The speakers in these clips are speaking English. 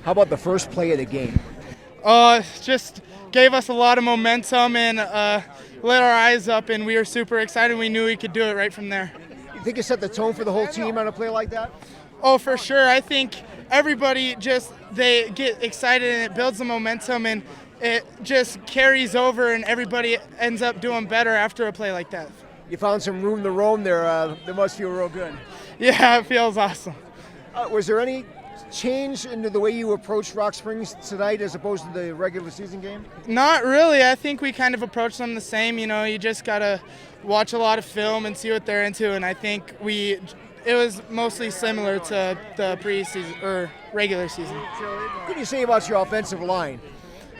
How about the first play of the game? Just gave us a lot of momentum and lit our eyes up, and we were super excited. We knew we could do it right from there. You think it set the tone for the whole team on a play like that? Oh, for sure. I think everybody they get excited and it builds the momentum and it just carries over and everybody ends up doing better after a play like that. You found some room to roam there. That must feel real good. Yeah, it feels awesome. Was there any change into the way you approached Rock Springs tonight as opposed to the regular season game? Not really. I think we kind of approached them the same. You know, you just got to watch a lot of film and see what they're into, and I think it was mostly similar to the preseason or regular season. What can you say about your offensive line?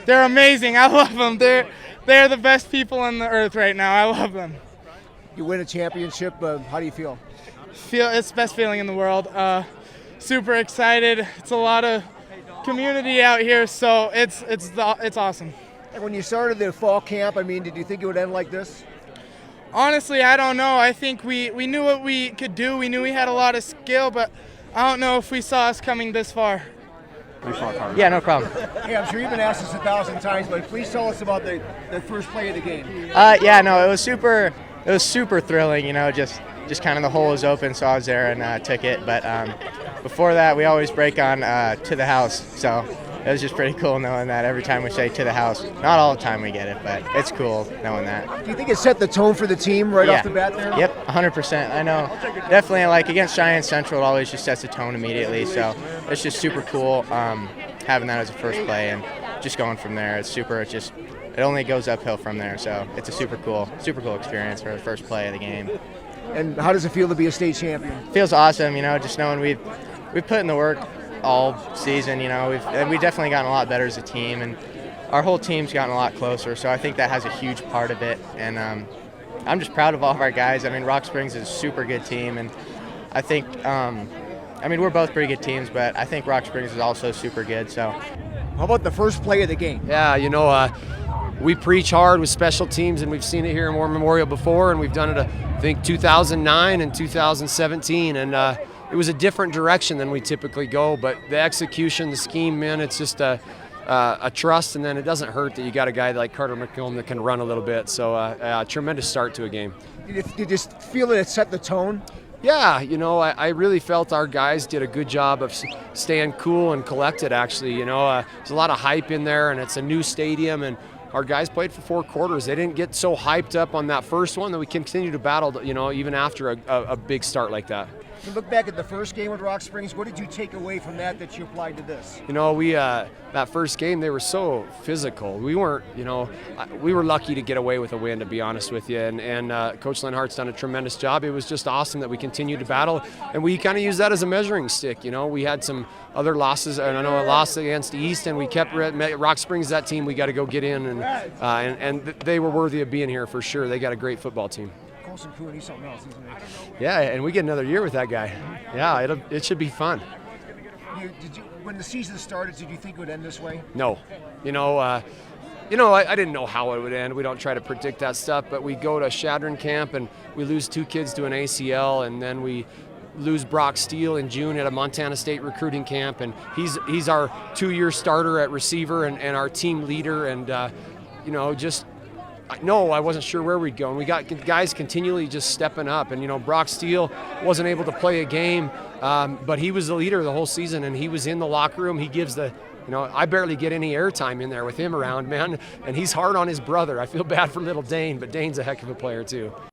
They're amazing. I love them. They're the best people on the earth right now. I love them. You win a championship. How do you feel? It's the best feeling in the world. Super excited. It's a lot of community out here, so it's awesome. And when you started the fall camp, I mean, did you think it would end like this? Honestly, I don't know. I think we knew what we could do. We knew we had a lot of skill, but I don't know if we saw us coming this far. Yeah, no problem. Yeah, I'm sure you've been asked this 1,000 times, but please tell us about the first play of the game. Yeah, no, it was super thrilling. You know, just kind of the hole was open, so I was there and took it. But before that, we always break on to the house, so it was just pretty cool knowing that every time we say to the house. Not all the time we get it, but it's cool knowing that. Do you think it set the tone for the team right off the bat there? Yep, 100%. I know. Definitely, like against Cheyenne Central, it always just sets the tone immediately. So it's just super cool having that as a first play and just going from there. It's super. It only goes uphill from there. So it's a super cool experience for the first play of the game. And how does it feel to be a state champion? Feels awesome, you know, just knowing we've put in the work all season. You know, we've definitely gotten a lot better as a team, and our whole team's gotten a lot closer. So I think that has a huge part of it, and I'm just proud of all of our guys. I mean, Rock Springs is a super good team, and I think we're both pretty good teams, but I think Rock Springs is also super good. So, how about the first play of the game? Yeah, you know, we preach hard with special teams, and we've seen it here in War Memorial before, and we've done it, I think, 2009 and 2017, and it was a different direction than we typically go, but the execution, the scheme, man, it's just a trust, and then it doesn't hurt that you got a guy like Carter McComb that can run a little bit, so a tremendous start to a game. You just feel that it set the tone? Yeah, you know, I really felt our guys did a good job of staying cool and collected, actually. You know, there's a lot of hype in there, and it's a new stadium, and our guys played for 4 quarters. They didn't get so hyped up on that first one that we continue to battle, you know, even after a big start like that. You look back at the first game with Rock Springs, what did you take away from that you applied to this? You know, that first game, they were so physical. We weren't, you know, we were lucky to get away with a win, to be honest with you. And Coach Lenhart's done a tremendous job. It was just awesome that we continued to battle, and we kind of used that as a measuring stick. You know, we had some other losses, and I know a loss against East, and we kept Rock Springs, that team we got to go get in, and they were worthy of being here for sure. They got a great football team. He's something else, isn't he? Yeah, and we get another year with that guy. Yeah, it should be fun. When the season started, did you think it would end this way? No. I didn't know how it would end. We don't try to predict that stuff, but we go to Sheridan camp and we lose 2 kids to an ACL, and then we lose Brock Steele in June at a Montana State recruiting camp, and he's our 2-year starter at receiver and our team leader, and no, I wasn't sure where we'd go, and we got guys continually just stepping up. And Brock Steele wasn't able to play a game, but he was the leader the whole season, and he was in the locker room. He gives I barely get any airtime in there with him around, man, and he's hard on his brother. I feel bad for little Dane, but Dane's a heck of a player too.